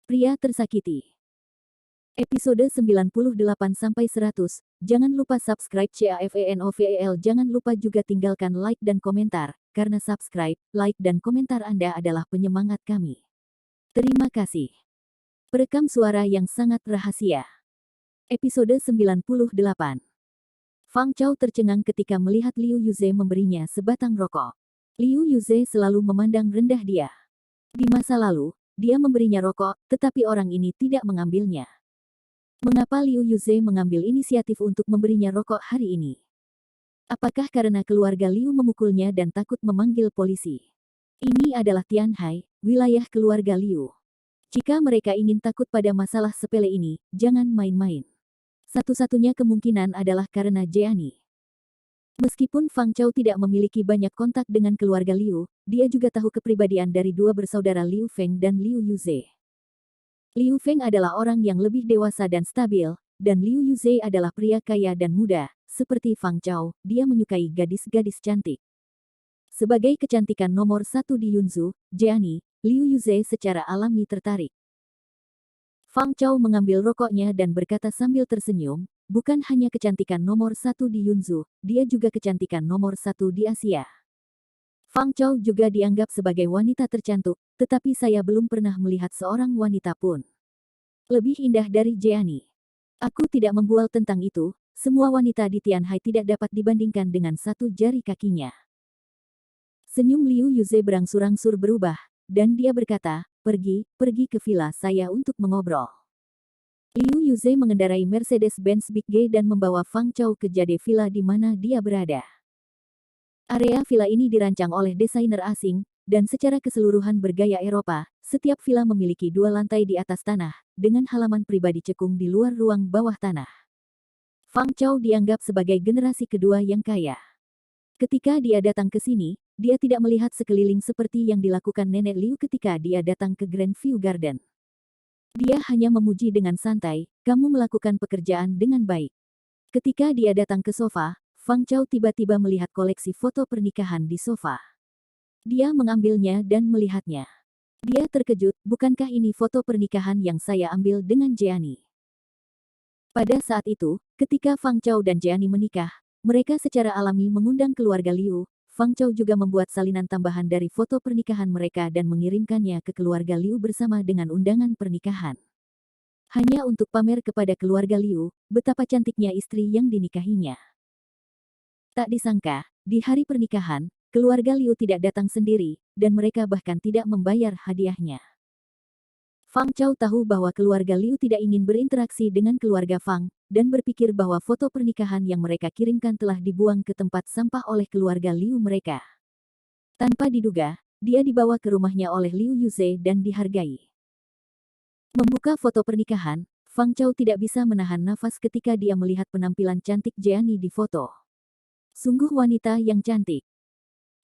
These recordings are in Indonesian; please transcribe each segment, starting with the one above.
Pria tersakiti. Episode 98-100. Jangan lupa subscribe CAFENOVEL. Jangan lupa juga tinggalkan like dan komentar, karena subscribe, like dan komentar Anda adalah penyemangat kami. Terima kasih. Perekam suara yang sangat rahasia. Episode 98. Fang Chao tercengang ketika melihat Liu Yuze memberinya sebatang rokok. Liu Yuze selalu memandang rendah dia. Di masa lalu, dia memberinya rokok, tetapi orang ini tidak mengambilnya. Mengapa Liu Yuze mengambil inisiatif untuk memberinya rokok hari ini? Apakah karena keluarga Liu memukulnya dan takut memanggil polisi? Ini adalah Tianhai, wilayah keluarga Liu. Jika mereka ingin takut pada masalah sepele ini, jangan main-main. Satu-satunya kemungkinan adalah karena Jeani. Meskipun Fang Chao tidak memiliki banyak kontak dengan keluarga Liu, dia juga tahu kepribadian dari dua bersaudara Liu Feng dan Liu Yuze. Liu Feng adalah orang yang lebih dewasa dan stabil, dan Liu Yuze adalah pria kaya dan muda. Seperti Fang Chao, dia menyukai gadis-gadis cantik. Sebagai kecantikan nomor satu di Yunzhu, Jeani, Liu Yuze secara alami tertarik. Fang Chao mengambil rokoknya dan berkata sambil tersenyum, bukan hanya kecantikan nomor satu di Yunzhu, dia juga kecantikan nomor satu di Asia. Fang Chao juga dianggap sebagai wanita tercantik, tetapi saya belum pernah melihat seorang wanita pun lebih indah dari Jeani. Aku tidak membual tentang itu, semua wanita di Tianhai tidak dapat dibandingkan dengan satu jari kakinya. Senyum Liu Yuze berangsur-angsur berubah, dan dia berkata, pergi ke villa saya untuk mengobrol. Liu Yuze mengendarai Mercedes-Benz Big G dan membawa Fang Chao ke Jade Villa di mana dia berada. Area villa ini dirancang oleh desainer asing, dan secara keseluruhan bergaya Eropa. Setiap villa memiliki dua lantai di atas tanah, dengan halaman pribadi cekung di luar ruang bawah tanah. Fang Chao dianggap sebagai generasi kedua yang kaya. Ketika dia datang ke sini, dia tidak melihat sekeliling seperti yang dilakukan nenek Liu ketika dia datang ke Grandview Garden. Dia hanya memuji dengan santai, kamu melakukan pekerjaan dengan baik. Ketika dia datang ke sofa, Fang Chao tiba-tiba melihat koleksi foto pernikahan di sofa. Dia mengambilnya dan melihatnya. Dia terkejut, bukankah ini foto pernikahan yang saya ambil dengan Jeani? Pada saat itu, ketika Fang Chao dan Jeani menikah, mereka secara alami mengundang keluarga Liu. Fang Chao juga membuat salinan tambahan dari foto pernikahan mereka dan mengirimkannya ke keluarga Liu bersama dengan undangan pernikahan. Hanya untuk pamer kepada keluarga Liu, betapa cantiknya istri yang dinikahinya. Tak disangka, di hari pernikahan, keluarga Liu tidak datang sendiri, dan mereka bahkan tidak membayar hadiahnya. Fang Chao tahu bahwa keluarga Liu tidak ingin berinteraksi dengan keluarga Fang, dan berpikir bahwa foto pernikahan yang mereka kirimkan telah dibuang ke tempat sampah oleh keluarga Liu mereka. Tanpa diduga, dia dibawa ke rumahnya oleh Liu Yuze dan dihargai. Membuka foto pernikahan, Fang Chao tidak bisa menahan nafas ketika dia melihat penampilan cantik Jeani di foto. Sungguh wanita yang cantik.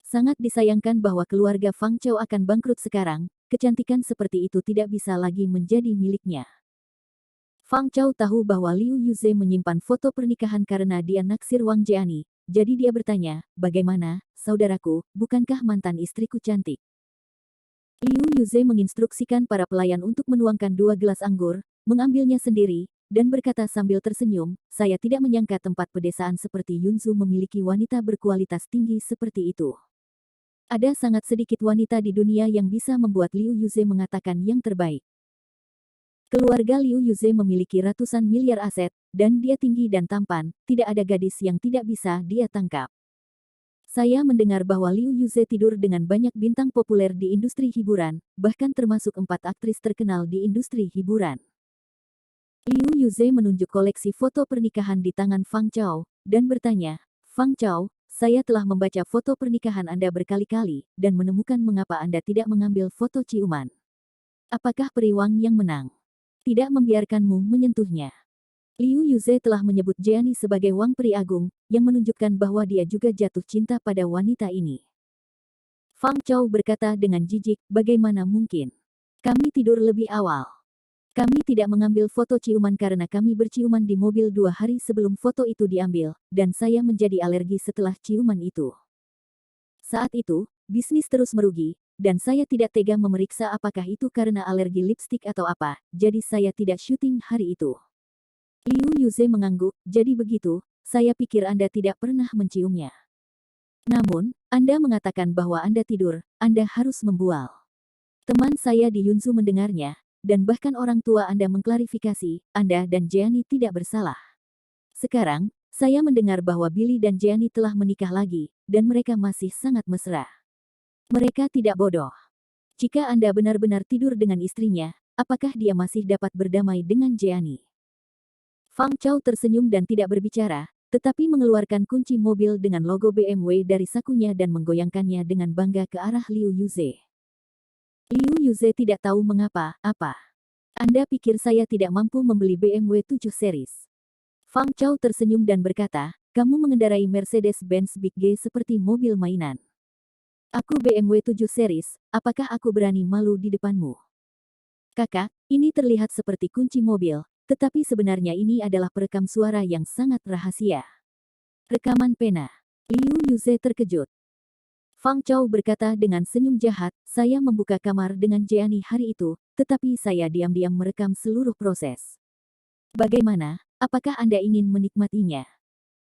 Sangat disayangkan bahwa keluarga Fang Chao akan bangkrut sekarang, kecantikan seperti itu tidak bisa lagi menjadi miliknya. Fang Chao tahu bahwa Liu Yuze menyimpan foto pernikahan karena dia naksir Wang Jeani, jadi dia bertanya, bagaimana, saudaraku, bukankah mantan istriku cantik? Liu Yuze menginstruksikan para pelayan untuk menuangkan 2 gelas anggur, mengambilnya sendiri, dan berkata sambil tersenyum, saya tidak menyangka tempat pedesaan seperti Yunzhu memiliki wanita berkualitas tinggi seperti itu. Ada sangat sedikit wanita di dunia yang bisa membuat Liu Yuze mengatakan yang terbaik. Keluarga Liu Yuze memiliki ratusan miliar aset, dan dia tinggi dan tampan, tidak ada gadis yang tidak bisa dia tangkap. Saya mendengar bahwa Liu Yuze tidur dengan banyak bintang populer di industri hiburan, bahkan termasuk 4 aktris terkenal di industri hiburan. Liu Yuze menunjuk koleksi foto pernikahan di tangan Fang Chao, dan bertanya, Fang Chao, saya telah membaca foto pernikahan Anda berkali-kali, dan menemukan mengapa Anda tidak mengambil foto ciuman. Apakah Periwang yang menang? Tidak membiarkanmu menyentuhnya. Liu Yuze telah menyebut Jeani sebagai Wang Peri Agung, yang menunjukkan bahwa dia juga jatuh cinta pada wanita ini. Fang Chao berkata dengan jijik, bagaimana mungkin? Kami tidur lebih awal. Kami tidak mengambil foto ciuman karena kami berciuman di mobil 2 hari sebelum foto itu diambil, dan saya menjadi alergi setelah ciuman itu. Saat itu, bisnis terus merugi, dan saya tidak tega memeriksa apakah itu karena alergi lipstik atau apa, jadi saya tidak syuting hari itu. Liu Yuze mengangguk, jadi begitu, saya pikir Anda tidak pernah menciumnya. Namun, Anda mengatakan bahwa Anda tidur, Anda harus membual. Teman saya di Yunzu mendengarnya, dan bahkan orang tua Anda mengklarifikasi, Anda dan Jeannie tidak bersalah. Sekarang, saya mendengar bahwa Billy dan Jeannie telah menikah lagi, dan mereka masih sangat mesra. Mereka tidak bodoh. Jika Anda benar-benar tidur dengan istrinya, apakah dia masih dapat berdamai dengan Jeannie? Fang Chao tersenyum dan tidak berbicara, tetapi mengeluarkan kunci mobil dengan logo BMW dari sakunya dan menggoyangkannya dengan bangga ke arah Liu Yuze. Liu Yuze tidak tahu mengapa, apa. Anda pikir saya tidak mampu membeli BMW 7 series? Fang Chao tersenyum dan berkata, kamu mengendarai Mercedes-Benz Big G seperti mobil mainan. Aku BMW 7 series, apakah aku berani malu di depanmu? Kakak, ini terlihat seperti kunci mobil, tetapi sebenarnya ini adalah perekam suara yang sangat rahasia. Rekaman pena. Liu Yuze terkejut. Fang Chao berkata dengan senyum jahat, saya membuka kamar dengan Jeannie hari itu, tetapi saya diam-diam merekam seluruh proses. Bagaimana, apakah Anda ingin menikmatinya?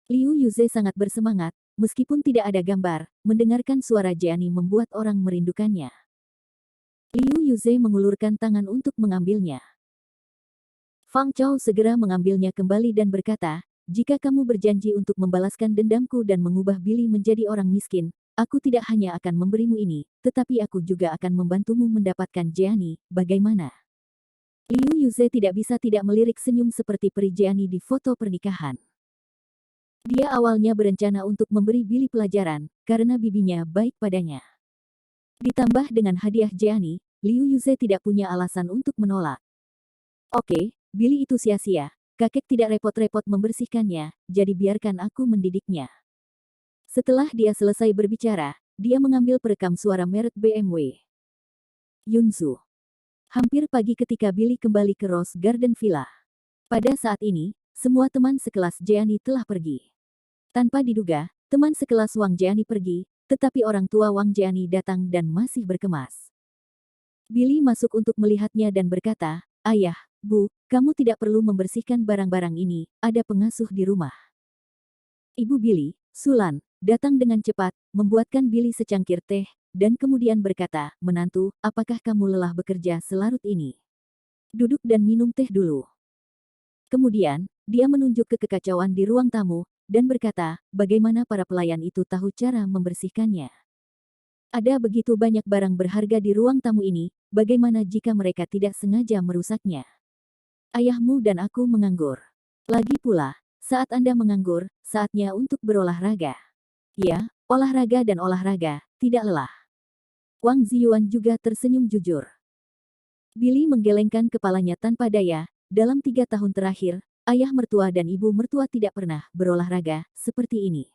Liu Yuze sangat bersemangat, meskipun tidak ada gambar, mendengarkan suara Jeannie membuat orang merindukannya. Liu Yuze mengulurkan tangan untuk mengambilnya. Fang Chao segera mengambilnya kembali dan berkata, jika kamu berjanji untuk membalaskan dendamku dan mengubah Billy menjadi orang miskin, aku tidak hanya akan memberimu ini, tetapi aku juga akan membantumu mendapatkan Jeannie, bagaimana? Liu Yuze tidak bisa tidak melirik senyum seperti peri Jeannie di foto pernikahan. Dia awalnya berencana untuk memberi Billy pelajaran, karena bibinya baik padanya. Ditambah dengan hadiah Jeannie, Liu Yuze tidak punya alasan untuk menolak. Oke, Billy itu sia-sia, kakek tidak repot-repot membersihkannya, jadi biarkan aku mendidiknya. Setelah dia selesai berbicara, dia mengambil perekam suara merek BMW. Yunzu. Hampir pagi ketika Billy kembali ke Rose Garden Villa. Pada saat ini, semua teman sekelas Jeannie telah pergi. Tanpa diduga, teman sekelas Wang Jeannie pergi, tetapi orang tua Wang Jeannie datang dan masih berkemas. Billy masuk untuk melihatnya dan berkata, ayah, bu, kamu tidak perlu membersihkan barang-barang ini, ada pengasuh di rumah. Ibu Billy, Sulan, datang dengan cepat, membuatkan Billy secangkir teh, dan kemudian berkata, menantu, apakah kamu lelah bekerja selarut ini? Duduk dan minum teh dulu. Kemudian, dia menunjuk ke kekacauan di ruang tamu, dan berkata, bagaimana para pelayan itu tahu cara membersihkannya. Ada begitu banyak barang berharga di ruang tamu ini, bagaimana jika mereka tidak sengaja merusaknya? Ayahmu dan aku menganggur. Lagi pula, saat Anda menganggur, saatnya untuk berolahraga. Ya, olahraga dan olahraga, tidak lelah. Wang Ziyuan juga tersenyum jujur. Billy menggelengkan kepalanya tanpa daya, dalam 3 tahun terakhir, ayah mertua dan ibu mertua tidak pernah berolahraga seperti ini.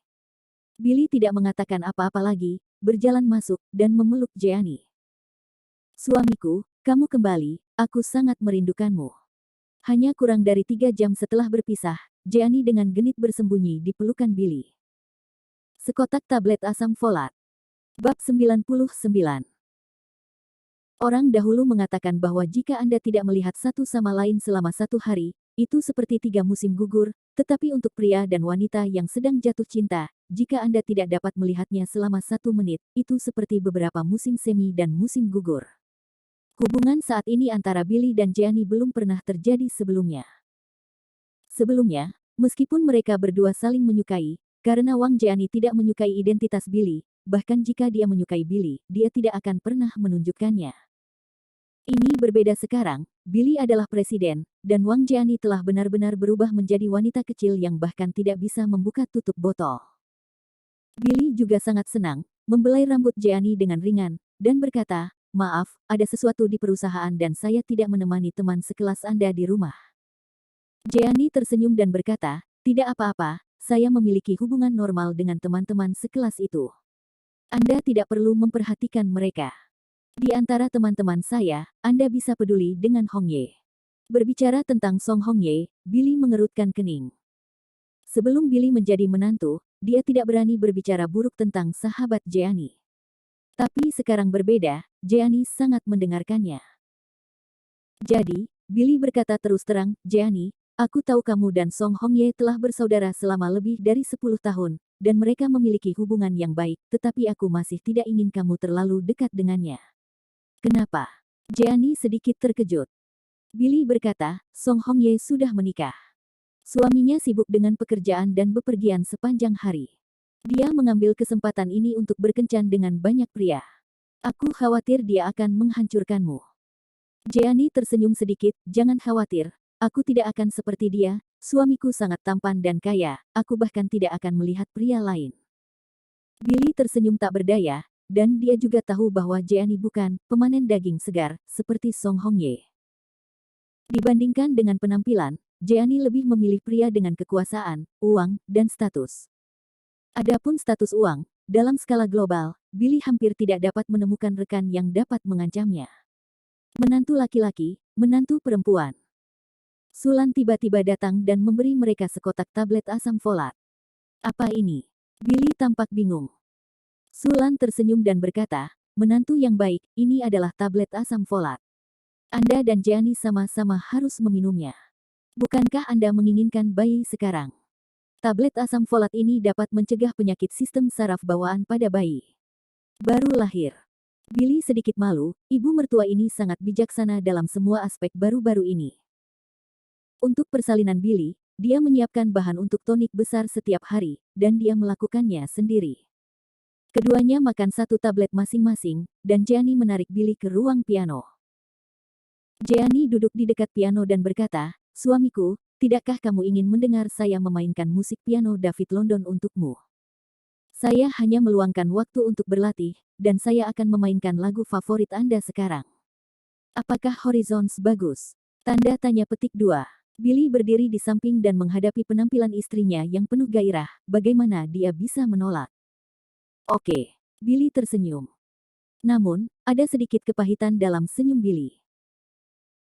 Billy tidak mengatakan apa-apa lagi, berjalan masuk, dan memeluk Jeannie. Suamiku, kamu kembali, aku sangat merindukanmu. Hanya kurang dari 3 jam setelah berpisah, Jeannie dengan genit bersembunyi di pelukan Billy. Sekotak tablet asam folat. Bab 99. Orang dahulu mengatakan bahwa jika Anda tidak melihat satu sama lain selama 1 hari, itu seperti 3 musim gugur, tetapi untuk pria dan wanita yang sedang jatuh cinta, jika Anda tidak dapat melihatnya selama 1 menit, itu seperti beberapa musim semi dan musim gugur. Hubungan saat ini antara Billy dan Jeannie belum pernah terjadi sebelumnya. Sebelumnya, meskipun mereka berdua saling menyukai, karena Wang Jeannie tidak menyukai identitas Billy, bahkan jika dia menyukai Billy, dia tidak akan pernah menunjukkannya. Ini berbeda sekarang, Billy adalah presiden, dan Wang Jeannie telah benar-benar berubah menjadi wanita kecil yang bahkan tidak bisa membuka tutup botol. Billy juga sangat senang, membelai rambut Jeannie dengan ringan, dan berkata, maaf, ada sesuatu di perusahaan dan saya tidak menemani teman sekelas Anda di rumah. Jeannie tersenyum dan berkata, tidak apa-apa, saya memiliki hubungan normal dengan teman-teman sekelas itu. Anda tidak perlu memperhatikan mereka. Di antara teman-teman saya, Anda bisa peduli dengan Hong Ye. Berbicara tentang Song Hong Ye, Billy mengerutkan kening. Sebelum Billy menjadi menantu, dia tidak berani berbicara buruk tentang sahabat Jeannie. Tapi sekarang berbeda, Jeani sangat mendengarkannya. Jadi, Billy berkata terus terang, Jeani, aku tahu kamu dan Song Hong Ye telah bersaudara selama lebih dari 10 tahun, dan mereka memiliki hubungan yang baik, tetapi aku masih tidak ingin kamu terlalu dekat dengannya. Kenapa? Jeani sedikit terkejut. Billy berkata, Song Hong Ye sudah menikah. Suaminya sibuk dengan pekerjaan dan bepergian sepanjang hari. Dia mengambil kesempatan ini untuk berkencan dengan banyak pria. Aku khawatir dia akan menghancurkanmu. Jeani tersenyum sedikit, jangan khawatir, aku tidak akan seperti dia, suamiku sangat tampan dan kaya, aku bahkan tidak akan melihat pria lain. Billy tersenyum tak berdaya, dan dia juga tahu bahwa Jeani bukan pemanen daging segar, seperti Song Hong Ye. Dibandingkan dengan penampilan, Jeani lebih memilih pria dengan kekuasaan, uang, dan status. Adapun status uang, dalam skala global, Billy hampir tidak dapat menemukan rekan yang dapat mengancamnya. Menantu laki-laki, menantu perempuan. Sulan tiba-tiba datang dan memberi mereka sekotak tablet asam folat. Apa ini? Billy tampak bingung. Sulan tersenyum dan berkata, menantu yang baik, ini adalah tablet asam folat. Anda dan Jeani sama-sama harus meminumnya. Bukankah Anda menginginkan bayi sekarang? Tablet asam folat ini dapat mencegah penyakit sistem saraf bawaan pada bayi baru lahir. Billy sedikit malu, ibu mertua ini sangat bijaksana dalam semua aspek baru-baru ini. Untuk persalinan Billy, dia menyiapkan bahan untuk tonik besar setiap hari, dan dia melakukannya sendiri. Keduanya makan satu tablet masing-masing, dan Jeani menarik Billy ke ruang piano. Jeani duduk di dekat piano dan berkata, suamiku, tidakkah kamu ingin mendengar saya memainkan musik piano David London untukmu? Saya hanya meluangkan waktu untuk berlatih, dan saya akan memainkan lagu favorit Anda sekarang. Apakah Horizons bagus? Tanda tanya petik 2. Billy berdiri di samping dan menghadapi penampilan istrinya yang penuh gairah, bagaimana dia bisa menolak? Oke. Billy tersenyum. Namun, ada sedikit kepahitan dalam senyum Billy.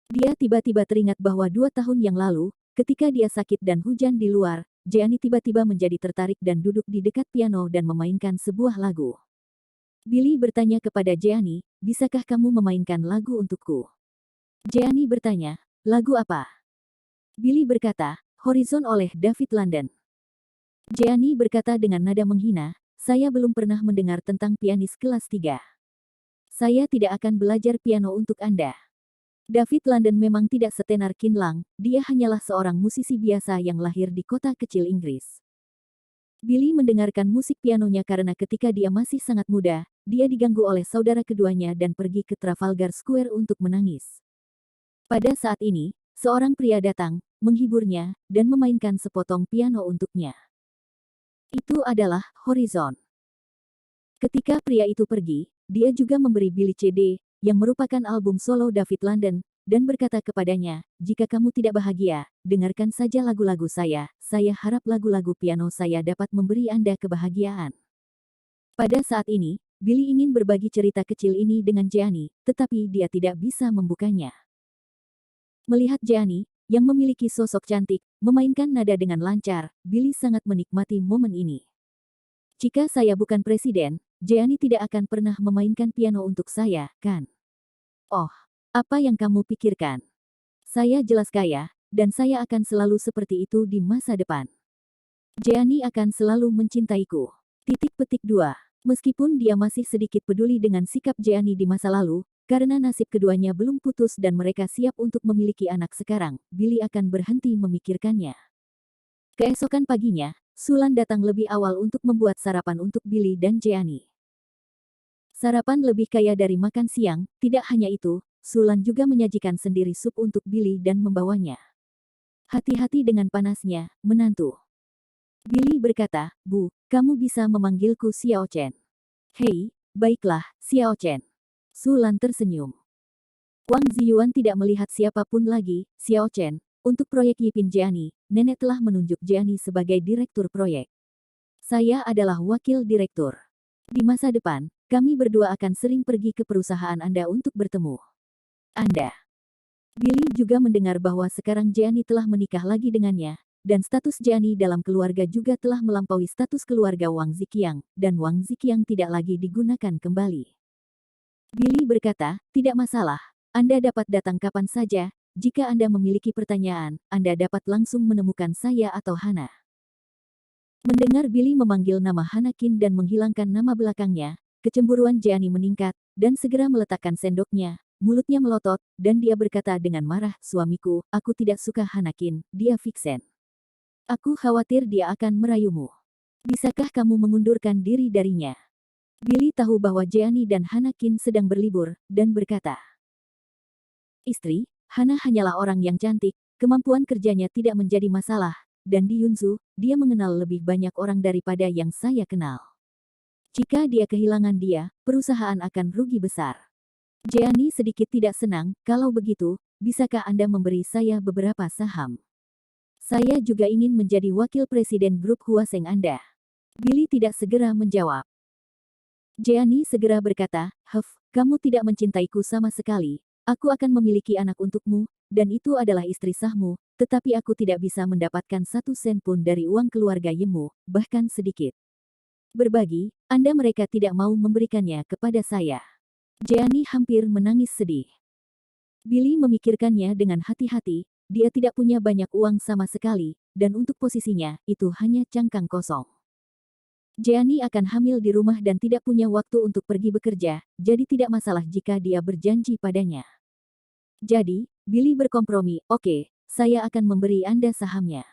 Dia tiba-tiba teringat bahwa 2 tahun yang lalu, ketika dia sakit dan hujan di luar, Jeani tiba-tiba menjadi tertarik dan duduk di dekat piano dan memainkan sebuah lagu. Billy bertanya kepada Jeani, bisakah kamu memainkan lagu untukku? Jeani bertanya, lagu apa? Billy berkata, Horizon oleh David London. Jeani berkata dengan nada menghina, saya belum pernah mendengar tentang pianis kelas 3. Saya tidak akan belajar piano untuk Anda. David London memang tidak setenar Qin Lang, dia hanyalah seorang musisi biasa yang lahir di kota kecil Inggris. Billy mendengarkan musik pianonya karena ketika dia masih sangat muda, dia diganggu oleh saudara keduanya dan pergi ke Trafalgar Square untuk menangis. Pada saat ini, seorang pria datang, menghiburnya, dan memainkan sepotong piano untuknya. Itu adalah Horizon. Ketika pria itu pergi, dia juga memberi Billy CD, yang merupakan album solo David London, dan berkata kepadanya, jika kamu tidak bahagia, dengarkan saja lagu-lagu saya harap lagu-lagu piano saya dapat memberi Anda kebahagiaan. Pada saat ini, Billy ingin berbagi cerita kecil ini dengan Jeani, tetapi dia tidak bisa membukanya. Melihat Jeani, yang memiliki sosok cantik, memainkan nada dengan lancar, Billy sangat menikmati momen ini. Jika saya bukan presiden, Jeani tidak akan pernah memainkan piano untuk saya, kan? Oh, apa yang kamu pikirkan? Saya jelas kaya, dan saya akan selalu seperti itu di masa depan. Jeani akan selalu mencintaiku. Titik petik 2. Meskipun dia masih sedikit peduli dengan sikap Jeani di masa lalu, karena nasib keduanya belum putus dan mereka siap untuk memiliki anak sekarang, Billy akan berhenti memikirkannya. Keesokan paginya, Sulan datang lebih awal untuk membuat sarapan untuk Billy dan Jeani. Sarapan lebih kaya dari makan siang, tidak hanya itu, Sulan juga menyajikan sendiri sup untuk Billy dan membawanya. Hati-hati dengan panasnya, menantu. Billy berkata, Bu, kamu bisa memanggilku Xiao Chen. Hei, baiklah, Xiao Chen. Sulan tersenyum. Wang Ziyuan tidak melihat siapapun lagi, Xiao Chen. Untuk proyek Yipin Jeani, nenek telah menunjuk Jeani sebagai direktur proyek. Saya adalah wakil direktur. Di masa depan, kami berdua akan sering pergi ke perusahaan Anda untuk bertemu. Anda. Billy juga mendengar bahwa sekarang Jeani telah menikah lagi dengannya, dan status Jeani dalam keluarga juga telah melampaui status keluarga Wang Ziqiang, dan Wang Ziqiang tidak lagi digunakan kembali. Billy berkata, tidak masalah. Anda dapat datang kapan saja. Jika Anda memiliki pertanyaan, Anda dapat langsung menemukan saya atau Hana. Mendengar Billy memanggil nama Hanakin dan menghilangkan nama belakangnya, kecemburuan Jeannie meningkat, dan segera meletakkan sendoknya. Mulutnya melotot, dan dia berkata dengan marah, suamiku, aku tidak suka Hanakin, dia Vixen. Aku khawatir dia akan merayumu. Bisakah kamu mengundurkan diri darinya? Billy tahu bahwa Jeannie dan Hanakin sedang berlibur, dan berkata, istri, Hana hanyalah orang yang cantik, kemampuan kerjanya tidak menjadi masalah, dan di Yunzu, dia mengenal lebih banyak orang daripada yang saya kenal. Jika dia kehilangan dia, perusahaan akan rugi besar. Jeannie sedikit tidak senang, kalau begitu, bisakah Anda memberi saya beberapa saham? Saya juga ingin menjadi wakil presiden grup Huaseng Anda. Billy tidak segera menjawab. Jeannie segera berkata, kamu tidak mencintaiku sama sekali. Aku akan memiliki anak untukmu, dan itu adalah istri sahmu, tetapi aku tidak bisa mendapatkan 1 sen pun dari uang keluarga Yemu, bahkan sedikit. Berbagi, Anda mereka tidak mau memberikannya kepada saya. Jeannie hampir menangis sedih. Billy memikirkannya dengan hati-hati, dia tidak punya banyak uang sama sekali, dan untuk posisinya, itu hanya cangkang kosong. Jeannie akan hamil di rumah dan tidak punya waktu untuk pergi bekerja, jadi tidak masalah jika dia berjanji padanya. Jadi, Billy berkompromi, oke, saya akan memberi Anda sahamnya.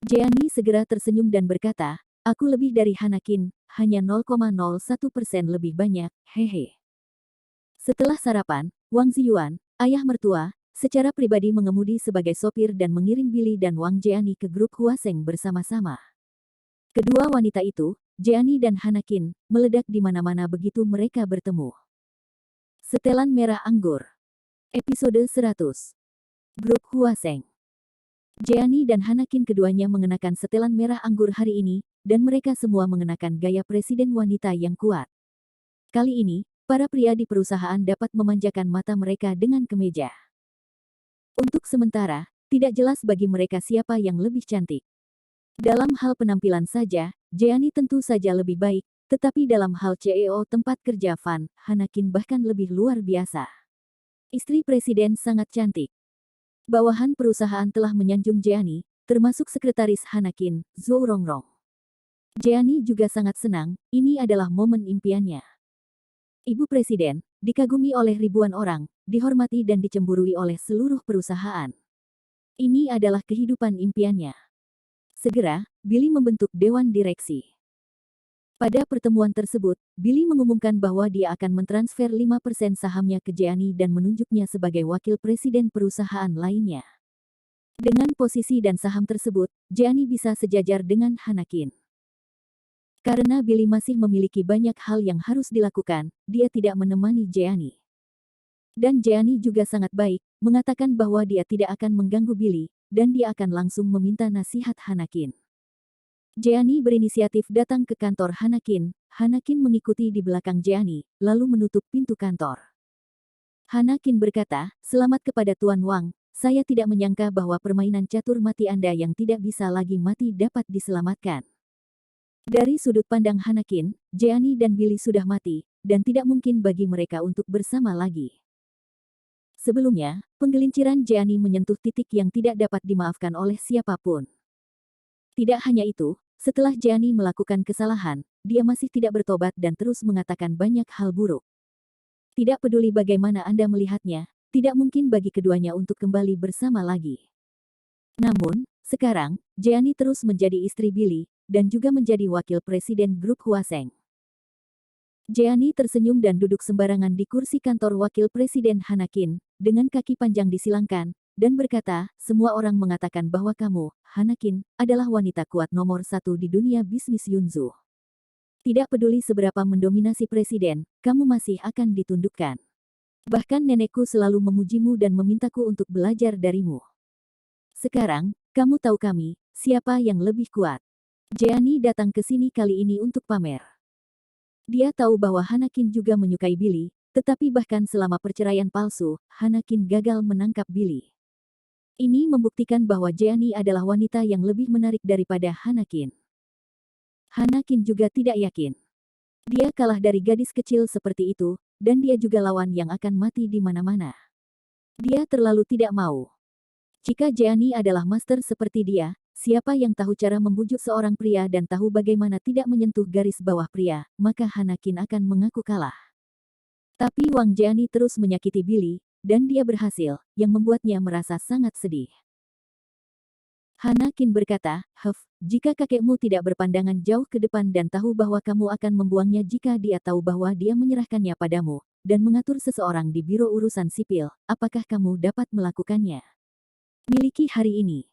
Jeannie segera tersenyum dan berkata, aku lebih dari Hanakin, hanya 0,01% lebih banyak, hehe. Setelah sarapan, Wang Ziyuan, ayah mertua, secara pribadi mengemudi sebagai sopir dan mengiring Billy dan Wang Jeannie ke grup Huaseng bersama-sama. Kedua wanita itu, Jeannie dan Hanakin, meledak di mana-mana begitu mereka bertemu. Setelan merah anggur. Episode 100. Grup Huaseng. Jeannie dan Hanakin keduanya mengenakan setelan merah anggur hari ini, dan mereka semua mengenakan gaya presiden wanita yang kuat. Kali ini, para pria di perusahaan dapat memanjakan mata mereka dengan kemeja. Untuk sementara, tidak jelas bagi mereka siapa yang lebih cantik. Dalam hal penampilan saja, Jeannie tentu saja lebih baik, tetapi dalam hal CEO tempat kerja Van, Hanakin bahkan lebih luar biasa. Istri presiden sangat cantik. Bawahan perusahaan telah menyanjung Jeannie, termasuk sekretaris Hanakin, Zhou Rongrong. Jeannie juga sangat senang, ini adalah momen impiannya. Ibu presiden, dikagumi oleh ribuan orang, dihormati dan dicemburui oleh seluruh perusahaan. Ini adalah kehidupan impiannya. Segera, Billy membentuk dewan direksi. Pada pertemuan tersebut, Billy mengumumkan bahwa dia akan mentransfer 5% sahamnya ke Jeannie dan menunjuknya sebagai wakil presiden perusahaan lainnya. Dengan posisi dan saham tersebut, Jeannie bisa sejajar dengan Hanakin. Karena Billy masih memiliki banyak hal yang harus dilakukan, dia tidak menemani Jeannie. Dan Jeannie juga sangat baik, mengatakan bahwa dia tidak akan mengganggu Billy, dan dia akan langsung meminta nasihat Hanakin. Jeannie berinisiatif datang ke kantor Hanakin, Hanakin mengikuti di belakang Jeannie, lalu menutup pintu kantor. Hanakin berkata, selamat kepada Tuan Wang, saya tidak menyangka bahwa permainan catur mati Anda yang tidak bisa lagi mati dapat diselamatkan. Dari sudut pandang Hanakin, Jeannie dan Billy sudah mati, dan tidak mungkin bagi mereka untuk bersama lagi. Sebelumnya, penggelinciran Jeannie menyentuh titik yang tidak dapat dimaafkan oleh siapapun. Tidak hanya itu, setelah Jeannie melakukan kesalahan, dia masih tidak bertobat dan terus mengatakan banyak hal buruk. Tidak peduli bagaimana Anda melihatnya, tidak mungkin bagi keduanya untuk kembali bersama lagi. Namun, sekarang, Jeannie terus menjadi istri Billy, dan juga menjadi wakil presiden grup Huaseng. Jeannie tersenyum dan duduk sembarangan di kursi kantor wakil presiden Hanakin, dengan kaki panjang disilangkan, dan berkata, semua orang mengatakan bahwa kamu, Hanakin, adalah wanita kuat nomor 1 di dunia bisnis Yunzu. Tidak peduli seberapa mendominasi presiden, kamu masih akan ditundukkan. Bahkan nenekku selalu memujimu dan memintaku untuk belajar darimu. Sekarang, kamu tahu kami, siapa yang lebih kuat. Jeannie datang ke sini kali ini untuk pamer. Dia tahu bahwa Hanakin juga menyukai Billy, tetapi bahkan selama perceraian palsu, Hanakin gagal menangkap Billy. Ini membuktikan bahwa Jeannie adalah wanita yang lebih menarik daripada Hanakin. Hanakin juga tidak yakin. Dia kalah dari gadis kecil seperti itu, dan dia juga lawan yang akan mati di mana-mana. Dia terlalu tidak mau. Jika Jeani adalah master seperti dia, siapa yang tahu cara membujuk seorang pria dan tahu bagaimana tidak menyentuh garis bawah pria, maka Hanakin akan mengaku kalah. Tapi Wang Jeani terus menyakiti Billy, dan dia berhasil, yang membuatnya merasa sangat sedih. Hanakin berkata, jika kakekmu tidak berpandangan jauh ke depan dan tahu bahwa kamu akan membuangnya jika dia tahu bahwa dia menyerahkannya padamu, dan mengatur seseorang di Biro Urusan Sipil, apakah kamu dapat melakukannya? Miliki hari ini.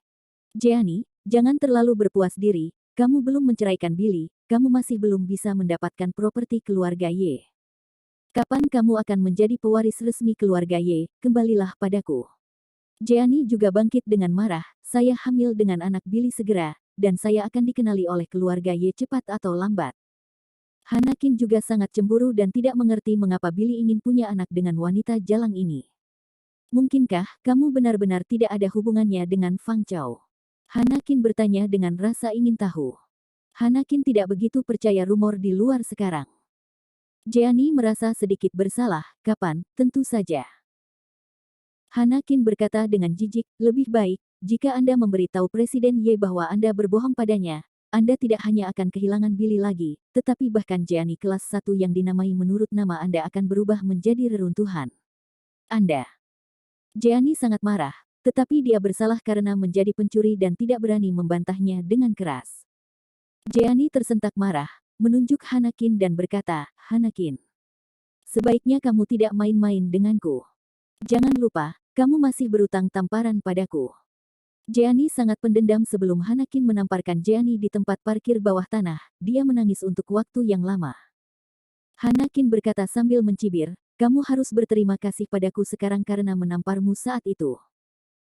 Jeani, jangan terlalu berpuas diri, kamu belum menceraikan Billy, kamu masih belum bisa mendapatkan properti keluarga Ye. Kapan kamu akan menjadi pewaris resmi keluarga Ye, kembalilah padaku. Jeani juga bangkit dengan marah, saya hamil dengan anak Billy segera, dan saya akan dikenali oleh keluarga Ye cepat atau lambat. Hanakin juga sangat cemburu dan tidak mengerti mengapa Billy ingin punya anak dengan wanita jalang ini. Mungkinkah kamu benar-benar tidak ada hubungannya dengan Fang Chao? Hanakin bertanya dengan rasa ingin tahu. Hanakin tidak begitu percaya rumor di luar sekarang. Jeani merasa sedikit bersalah, kapan, tentu saja. Hanakin berkata dengan jijik, lebih baik, jika Anda memberitahu Presiden Ye bahwa Anda berbohong padanya, Anda tidak hanya akan kehilangan Billy lagi, tetapi bahkan Jeani kelas 1 yang dinamai menurut nama Anda akan berubah menjadi reruntuhan. Anda. Jeani sangat marah, tetapi dia bersalah karena menjadi pencuri dan tidak berani membantahnya dengan keras. Jeani tersentak marah, menunjuk Hanakin dan berkata, Hanakin. Sebaiknya kamu tidak main-main denganku. Jangan lupa, kamu masih berutang tamparan padaku. Jeani sangat pendendam sebelum Hanakin menamparkan Jeani di tempat parkir bawah tanah, dia menangis untuk waktu yang lama. Hanakin berkata sambil mencibir, kamu harus berterima kasih padaku sekarang karena menamparmu saat itu.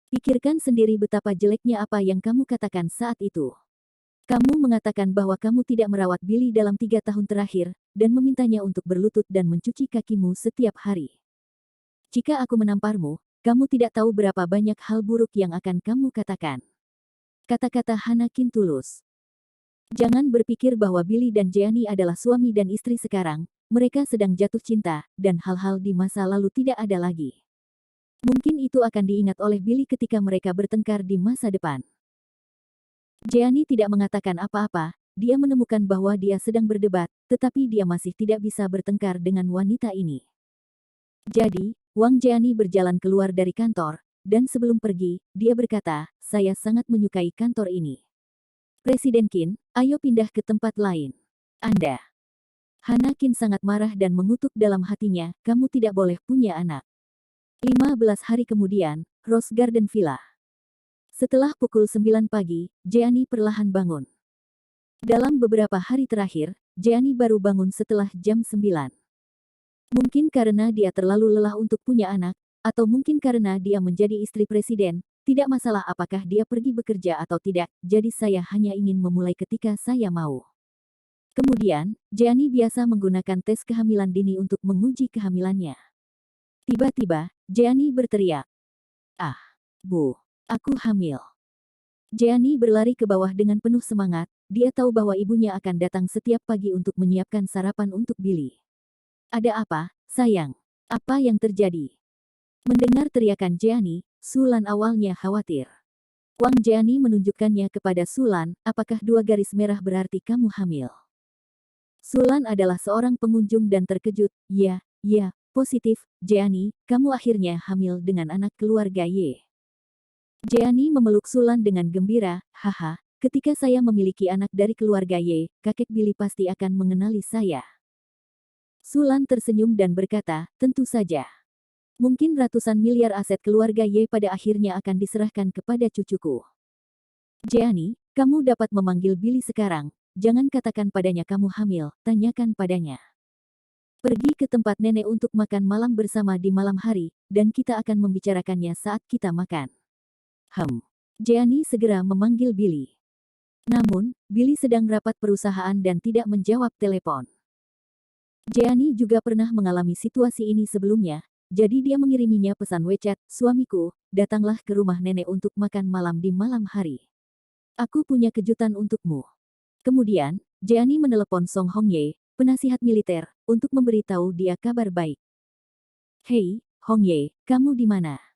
Pikirkan sendiri betapa jeleknya apa yang kamu katakan saat itu. Kamu mengatakan bahwa kamu tidak merawat Billy dalam 3 tahun terakhir, dan memintanya untuk berlutut dan mencuci kakimu setiap hari. Jika aku menamparmu, kamu tidak tahu berapa banyak hal buruk yang akan kamu katakan. Kata-kata Hanakin tulus. Jangan berpikir bahwa Billy dan Jeani adalah suami dan istri sekarang, mereka sedang jatuh cinta, dan hal-hal di masa lalu tidak ada lagi. Mungkin itu akan diingat oleh Billy ketika mereka bertengkar di masa depan. Jeani tidak mengatakan apa-apa, dia menemukan bahwa dia sedang berdebat, tetapi dia masih tidak bisa bertengkar dengan wanita ini. Jadi, Wang Jeani berjalan keluar dari kantor, dan sebelum pergi, dia berkata, saya sangat menyukai kantor ini. Presiden Qin, ayo pindah ke tempat lain. Anda. Hanakin sangat marah dan mengutuk dalam hatinya, kamu tidak boleh punya anak. 15 hari kemudian, Rose Garden Villa. Setelah pukul 9 pagi, Jeani perlahan bangun. Dalam beberapa hari terakhir, Jeani baru bangun setelah jam 9. Mungkin karena dia terlalu lelah untuk punya anak, atau mungkin karena dia menjadi istri presiden, tidak masalah apakah dia pergi bekerja atau tidak, jadi saya hanya ingin memulai ketika saya mau. Kemudian, Jeani biasa menggunakan tes kehamilan dini untuk menguji kehamilannya. Tiba-tiba, Jeani berteriak. Ah, Bu, aku hamil. Jeani berlari ke bawah dengan penuh semangat, dia tahu bahwa ibunya akan datang setiap pagi untuk menyiapkan sarapan untuk Billy. Ada apa, sayang? Apa yang terjadi? Mendengar teriakan Jeani, Sulan awalnya khawatir. Wang Jeani menunjukkannya kepada Sulan, apakah 2 garis merah berarti kamu hamil? Sulan adalah seorang pengunjung dan terkejut, ya, positif, Jeani, kamu akhirnya hamil dengan anak keluarga Ye. Jeani memeluk Sulan dengan gembira, haha, ketika saya memiliki anak dari keluarga Ye, kakek Billy pasti akan mengenali saya. Sulan tersenyum dan berkata, tentu saja. Mungkin ratusan miliar aset keluarga Ye pada akhirnya akan diserahkan kepada cucuku. Jeani, kamu dapat memanggil Billy sekarang, jangan katakan padanya kamu hamil, tanyakan padanya. Pergi ke tempat nenek untuk makan malam bersama di malam hari, dan kita akan membicarakannya saat kita makan. Jeani segera memanggil Billy. Namun, Billy sedang rapat perusahaan dan tidak menjawab telepon. Jeani juga pernah mengalami situasi ini sebelumnya, jadi dia mengiriminya pesan WeChat, suamiku, datanglah ke rumah nenek untuk makan malam di malam hari. Aku punya kejutan untukmu. Kemudian, Jeani menelepon Song Hongye, penasihat militer, untuk memberitahu dia kabar baik. Hei, Hong Ye, kamu di mana?